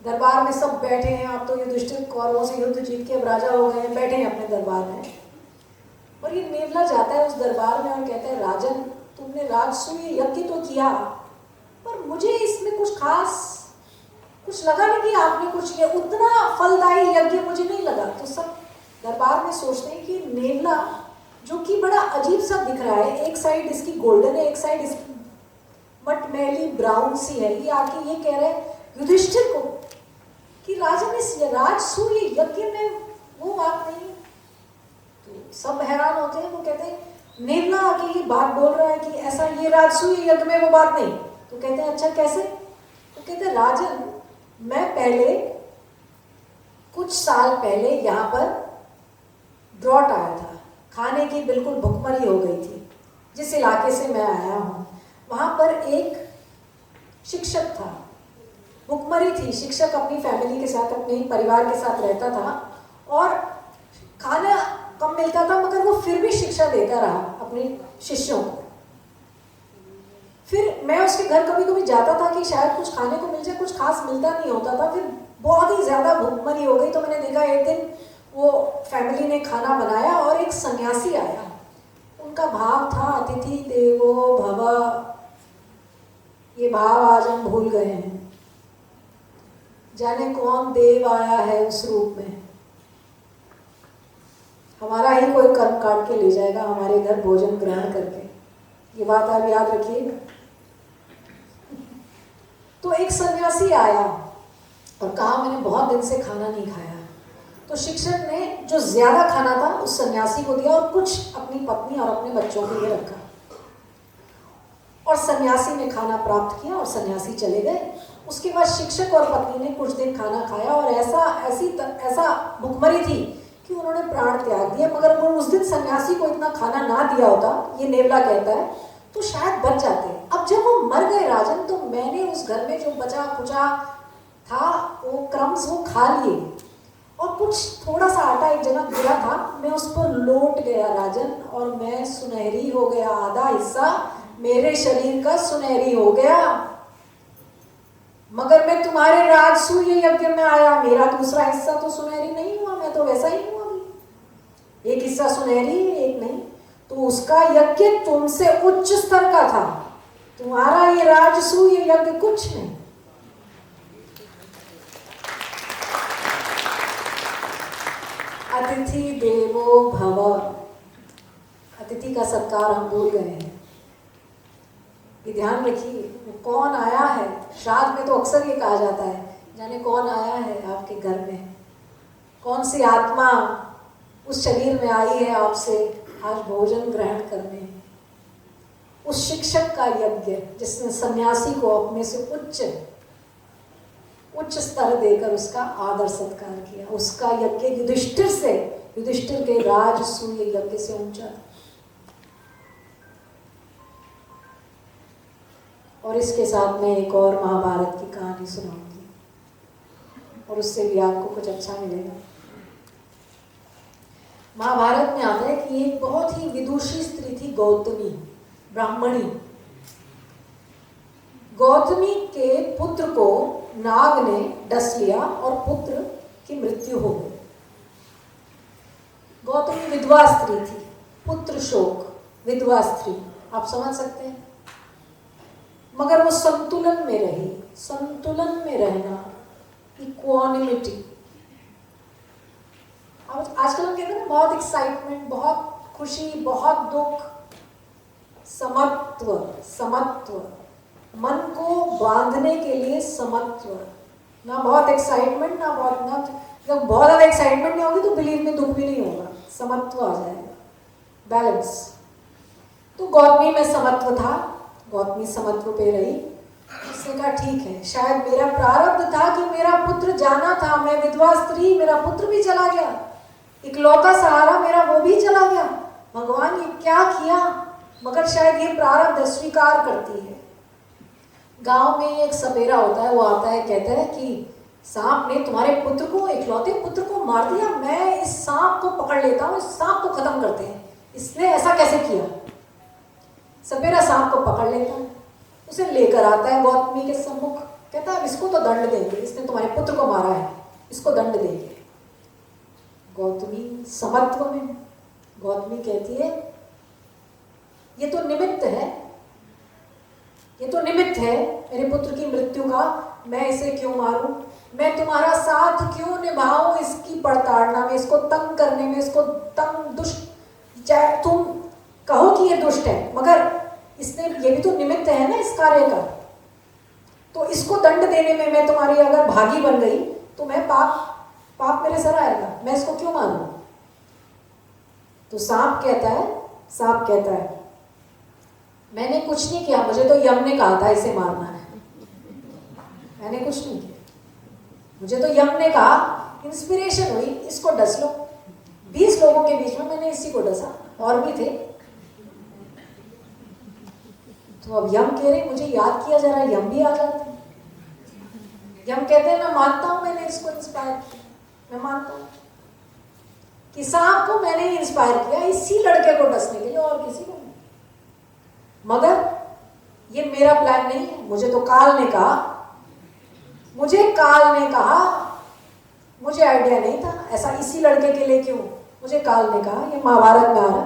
दरबार में सब बैठे हैं, आप तो युधिष्ठिर कौरवों से युद्ध जीत के अब राजा हो गए हैं, बैठे हैं अपने दरबार में। और ये नेवला जाता है उस दरबार में और कहता है, राजन तुमने राजसूय यज्ञ तो किया, पर मुझे इसमें कुछ खास कुछ लगा नहीं कि आपने कुछ किया, उतना फलदायी यज्ञ मुझे नहीं लगा। तो सब दरबार में सोचते हैं कि नेवला जो कि बड़ा अजीब सा दिख रहा है, एक साइड इसकी गोल्डन है, एक साइड इसकी मटमैली ब्राउन सी है, ये आके ये कह रहे हैं युधिष्ठिर को कि राजन इस राजसूय यज्ञ में वो बात नहीं। तो सब हैरान होते हैं, वो कहते हैं नेवला आके ये बात बोल रहा है कि ऐसा ये राजसूय यज्ञ में वो बात नहीं। तो कहते हैं अच्छा कैसे? तो कहते हैं राजन, मैं पहले कुछ साल पहले यहाँ पर ड्रॉट आया था, खाने की बिल्कुल भुखमरी हो गई थी। जिस इलाके से मैं आया हूँ वहाँ पर एक शिक्षक था, भुखमरी थी। शिक्षक अपनी फैमिली के साथ, अपने परिवार के साथ रहता था और खाना कम मिलता था, मगर वो फिर भी शिक्षा देता रहा अपने शिष्यों को। फिर मैं उसके घर कभी कभी जाता था कि शायद कुछ खाने को मिल जाए, कुछ खास मिलता नहीं होता था। फिर बहुत ही ज़्यादा भुखमरी हो गई, तो मैंने देखा एक दिन वो फैमिली ने खाना बनाया और एक सन्यासी आया। उनका भाव था अतिथि देवो भव, ये भाव आज हम भूल गए हैं। जाने कौन देव आया है उस रूप में, हमारा ही कोई कर्म काट के ले जाएगा हमारे घर भोजन ग्रहण करके। ये बात आप याद रखिएगा। तो एक सन्यासी आया और कहा मैंने बहुत दिन से खाना नहीं खाया। तो शिक्षक ने जो ज्यादा खाना था उस सन्यासी को दिया और कुछ अपनी पत्नी और अपने बच्चों के लिए रखा। और सन्यासी ने खाना प्राप्त किया और सन्यासी चले गए। उसके बाद शिक्षक और पत्नी ने कुछ दिन खाना खाया और ऐसा भुखमरी थी कि उन्होंने प्राण त्याग दिया। मगर अगर उस दिन सन्यासी को इतना खाना ना दिया होता, ये नेवला कहता है, तो शायद बच जाते। अब जब वो मर गए राजन, तो मैंने उस घर में जो बचा कुचा था वो क्रम्स वो खा लिए और कुछ थोड़ा सा आटा एक जगह गिरा था, मैं उस पर लौट गया राजन और मैं सुनहरी हो गया। आधा हिस्सा मेरे शरीर का सुनहरी हो गया। मगर मैं तुम्हारे राजसूय यज्ञ में आया, मेरा दूसरा हिस्सा तो सुनहरी नहीं हुआ, मैं तो वैसा ही हूँ अभी। एक हिस्सा सुनहरी है, एक नहीं। तो उसका यज्ञ तुमसे उच्च स्तर का था, तुम्हारा ये राजसूय यज्ञ कुछ नहीं। अतिथि देवो भव, अतिथि का सत्कार हम भूल गए हैं। ये ध्यान रखिए, कौन आया है। श्राद्ध में तो अक्सर ये कहा जाता है, जाने कौन आया है आपके घर में, कौन सी आत्मा उस शरीर में आई है आपसे आज भोजन ग्रहण करने। उस शिक्षक का यज्ञ जिसने सन्यासी को अपने से उच्च स्तर देकर उसका आदर सत्कार किया, उसका यज्ञ युधिष्ठिर के राजसूय यज्ञ से ऊंचा। और इसके साथ में एक और महाभारत की कहानी सुनाऊंगी और उससे भी आपको कुछ अच्छा मिलेगा। महाभारत में आता है कि एक बहुत ही विदुषी स्त्री थी, गौतमी, ब्राह्मणी। गौतमी के पुत्र को नाग ने डस लिया और पुत्र की मृत्यु हो गई। गौतमी विधवा स्त्री थी, पुत्र शोक, विधवा स्त्री, आप समझ सकते हैं। मगर वो संतुलन में रही। संतुलन में रहना, इक्वानिमिटी। अब आजकल हम कहते हैं ना, बहुत एक्साइटमेंट, बहुत खुशी, बहुत दुख, समत्व, मन को बांधने के लिए समत्व। ना बहुत एक्साइटमेंट, ना बहुत, ना जब बहुत ज़्यादा एक्साइटमेंट नहीं होगी तो बिलीव में दुख भी नहीं होगा। समत्व आ जाएगा, बैलेंस। तो गौतमी में समत्व था, गौतमी समत्व पे रही। उसने कहा ठीक है, शायद मेरा प्रारब्ध था कि मेरा पुत्र जाना था, मैं विधवा स्त्री, मेरा पुत्र भी चला गया, इकलौता सहारा मेरा वो भी चला गया। भगवान ये क्या किया, मगर शायद ये प्रारब्ध स्वीकार करती है। गांव में एक सपेरा होता है, वो आता है, कहता है कि सांप ने तुम्हारे पुत्र को, इकलौते पुत्र को मार दिया, मैं इस सांप को पकड़ लेता हूँ, इस सांप को खत्म करते हैं। इसने ऐसा कैसे किया? सपेरा सांप को पकड़ लेता है, उसे लेकर आता है गौतमी के सम्मुख, कहता है इसको तो दंड देंगे, इसने तुम्हारे पुत्र को मारा है, इसको दंड देंगे। गौतमी समत्व में, गौतमी कहती है ये तो निमित्त है, ये तो निमित्त है मेरे पुत्र की मृत्यु का, मैं इसे क्यों मारूं, मैं तुम्हारा साथ क्यों निभाऊं इसकी पड़ताड़ना में, इसको तंग करने में, इसको तंग दुष्ट, चाहे तुम कहो कि ये दुष्ट है, मगर इसने, ये भी तो निमित्त है ना इस कार्य का, तो इसको दंड देने में मैं तुम्हारी अगर भागी बन गई तो मैं पाप मेरे सर आएगा, मैं इसको क्यों मारूं। तो सांप कहता है मैंने कुछ नहीं किया, मुझे तो यम ने कहा था इसे मारना है, मैंने कुछ नहीं किया, मुझे तो यम ने कहा, इंस्पिरेशन हुई, इसको डस लो। 20 लोगों के बीच में मैंने इसी को डसा, और भी थे। तो अब यम कह रहे मुझे याद किया जरा, यम भी आ जाते हैं। यम कहते हैं मैं मानता हूं मैंने इसको इंस्पायर किया, मैं मानता हूं कि सांप को मैंने इंस्पायर किया इसी लड़के को डसने के लिए, और किसी को नहीं। मगर ये मेरा प्लान नहीं है, मुझे तो काल ने कहा, मुझे आइडिया नहीं था ऐसा इसी लड़के के लिए क्यों, मुझे काल ने कहा, ये महाभारत में आ रहा है।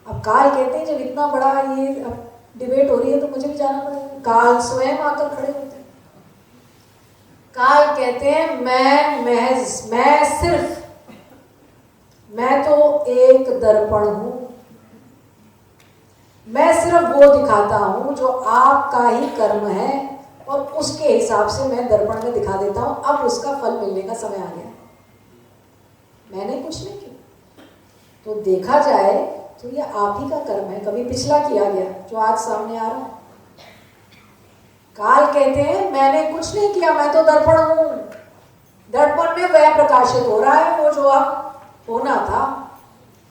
अब काल कहते हैं जब इतना बड़ा ये डिबेट हो रही है तो मुझे भी जाना पड़ेगा। काल स्वयं आकर खड़े होते हैं। काल कहते हैं मैं तो एक दर्पण हूं, मैं सिर्फ वो दिखाता हूं जो आपका ही कर्म है, और उसके हिसाब से मैं दर्पण में दिखा देता हूं, अब उसका फल मिलने का समय आ गया, मैंने कुछ नहीं किया। तो देखा जाए तो ये आप ही का कर्म है, कभी पिछला किया गया जो आज सामने आ रहा है। काल कहते हैं मैंने कुछ नहीं किया, मैं तो दर्पण हूं, दर्पण में वह प्रकाशित हो रहा है वो जो अब होना था,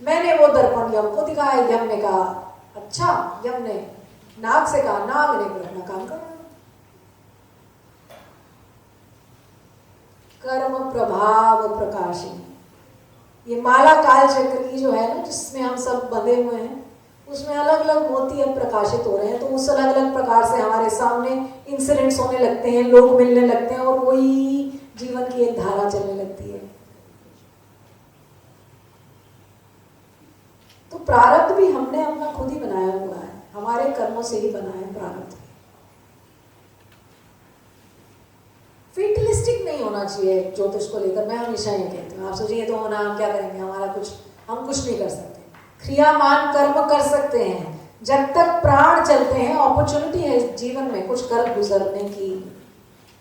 मैंने वो दर्पण यम को दिखाया। यम ने कहा अच्छा, यम ने नाग से कहा, नाग ने अपना काम करा। कर्म प्रभाव प्रकाशिनी, ये माला काल चक्र की जो है ना, जिसमें हम सब बंधे हुए हैं, उसमें अलग अलग मोती अब प्रकाशित हो रहे हैं। तो उस अलग अलग प्रकार से हमारे सामने इंसिडेंट्स होने लगते हैं, लोग मिलने लगते हैं, और वही जीवन की एक धारा चलने लगती है। तो प्रारब्ध भी हमने अपना खुद ही बनाया हुआ है, हमारे कर्मों से ही बना है प्रारब्ध। फेटलिस्टिक नहीं होना चाहिए ज्योतिष को लेकर, मैं हमेशा ये कहती हूँ। आप सोचिए ये तो होना, हम क्या करेंगे, हम कुछ नहीं कर सकते। क्रियामान कर्म कर सकते हैं, जब तक प्राण चलते हैं अपॉर्चुनिटी है जीवन में कुछ कर गुजरने की।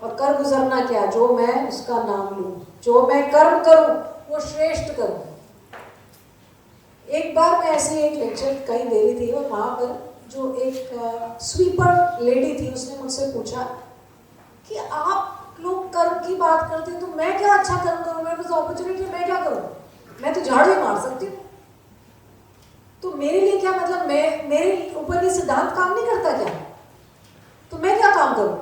और कर गुजरना क्या, जो मैं उसका नाम लूं, जो मैं कर्म करूं वो श्रेष्ठ करूं। एक बार मैं ऐसे एक लेक्चर कहीं दे रही थी, और वहां पर जो एक स्वीपर लेडी थी, उसने मुझसे पूछा कि आप लोग कर्म की बात करते हैं तो मैं क्या अच्छा कर्म करूं, मेरे पास अपॉर्चुनिटी, मैं क्या करूं, मैं तो झाड़ू ही मार सकती हूँ, तो मेरे लिए क्या मतलब, मेरे ऊपर ये सिद्धांत काम नहीं करता क्या, तो मैं क्या काम करूं।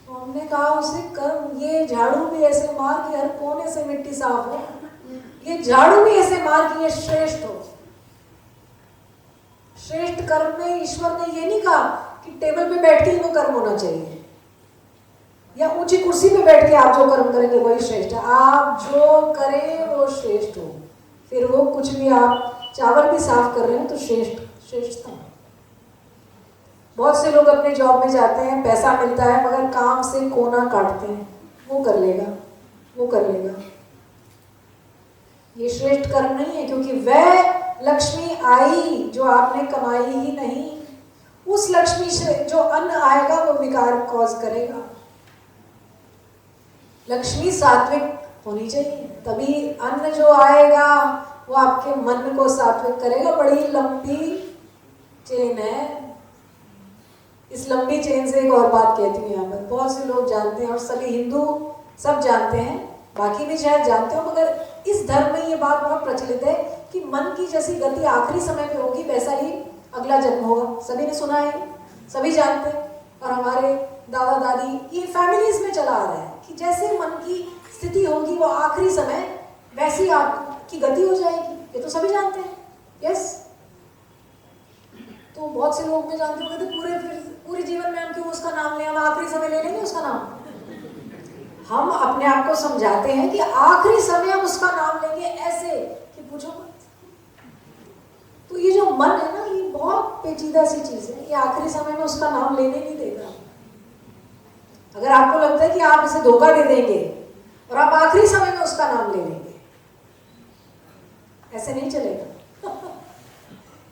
तो हमने कहा उसे, कर्म ये झाड़ू भी ऐसे मार कि हर कोने से मिट्टी साफ हो, ये झाड़ू भी ऐसे मार कि ये श्रेष्ठ हो। श्रेष्ठ कर्म में ईश्वर ने ये नहीं कहा कि टेबल पे बैठ के ही वो कर्म होना चाहिए, या ऊंची कुर्सी पे बैठ के आप जो कर्म करेंगे वही श्रेष्ठ है। आप जो करें वो श्रेष्ठ हो, फिर वो कुछ भी, आप चावल भी साफ कर रहे हैं तो श्रेष्ठता। बहुत से लोग अपने जॉब में जाते हैं, पैसा मिलता है, मगर काम से कोना काटते हैं, वो कर लेगा, ये श्रेष्ठ कर्म नहीं है, क्योंकि वह लक्ष्मी आई जो आपने कमाई ही नहीं, उस लक्ष्मी से जो अन्न आएगा वो विकार कॉज करेगा। लक्ष्मी सात्विक होनी चाहिए, तभी अन्न जो आएगा वो आपके मन को सात्विक करेगा। बड़ी लंबी चेन है। इस लंबी चेन से एक और बात कहती हूँ यहाँ पर, बहुत से लोग जानते हैं और सभी हिंदू सब जानते हैं, बाकी भी शायद जानते हो, मगर इस धर्म में ये बात बहुत प्रचलित है कि मन की जैसी गति आखिरी समय पे होगी वैसा ही अगला जन्म होगा। सभी ने सुना है, सभी जानते हैं, और हमारे दादा दादी ये फैमिलीज में चला आ रहा है कि जैसे मन की स्थिति होगी वो आखिरी समय वैसी आपकी गति हो जाएगी। ये तो सभी जानते हैं। यस, तो बहुत से लोग में जानते हो, कहते पूरे जीवन में हम क्यों उसका नाम लें, हम आखिरी समय ले लेंगे उसका नाम। हम अपने आप को समझाते हैं कि आखिरी समय हम उसका नाम लेंगे ऐसे कि पूछो मत। तो ये जो मन है ना, ये बहुत पेचीदा सी चीज है, ये आखिरी समय में उसका नाम लेने नहीं देगा। अगर आपको लगता है कि आप इसे धोखा दे देंगे और आप आखिरी समय में उसका नाम ले लेंगे, ऐसे नहीं चलेगा।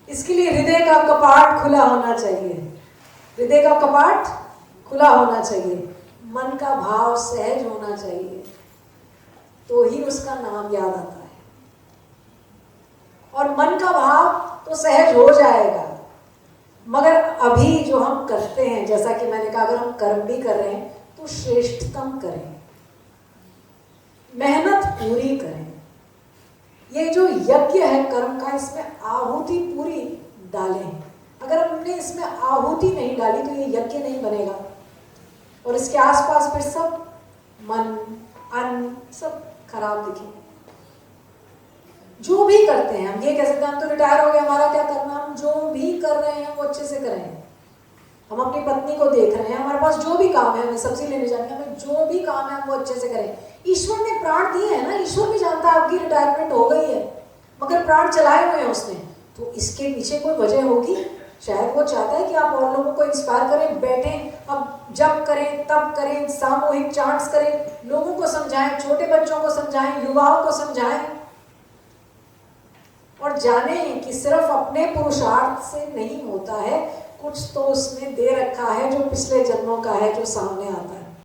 इसके लिए हृदय का कपाट खुला होना चाहिए, हृदय का कपाट खुला होना चाहिए, मन का भाव सहज होना चाहिए, तो ही उसका नाम याद आता है। और मन का भाव तो सहज हो जाएगा, मगर अभी जो हम करते हैं, जैसा कि मैंने कहा, अगर हम कर्म भी कर रहे हैं तो श्रेष्ठतम करें, मेहनत पूरी करें। ये जो यज्ञ है कर्म का, इसमें आहुति पूरी डालें। अगर हमने इसमें आहुति नहीं डाली तो ये यज्ञ नहीं बनेगा, और इसके आसपास फिर सब मन अन्न सब खराब दिखेंगे। जो भी करते हैं, हम ये कह सकते हैं हम तो रिटायर हो गए, हमारा क्या करना, हम जो भी कर रहे हैं वो अच्छे से करें। हम अपनी पत्नी को देख रहे हैं, हमारे पास जो भी काम है, हमें सब्जी लेने जानी है, हमें जो भी काम है वो अच्छे से करें। ईश्वर ने प्राण दिए हैं ना, ईश्वर भी जानता है आपकी रिटायरमेंट हो गई है, मगर प्राण चलाए हुए हैं उसने, तो इसके पीछे कोई वजह होगी। शायद वो चाहता है कि आप और लोगों को इंस्पायर करें, बैठें, अब जब करें तब करें, सामूहिक चांट्स करें, लोगों को समझाएं, छोटे बच्चों को समझाएं, युवाओं को समझाएं, और जाने कि सिर्फ अपने पुरुषार्थ से नहीं होता है, कुछ तो उसने दे रखा है जो पिछले जन्मों का है, जो सामने आता है।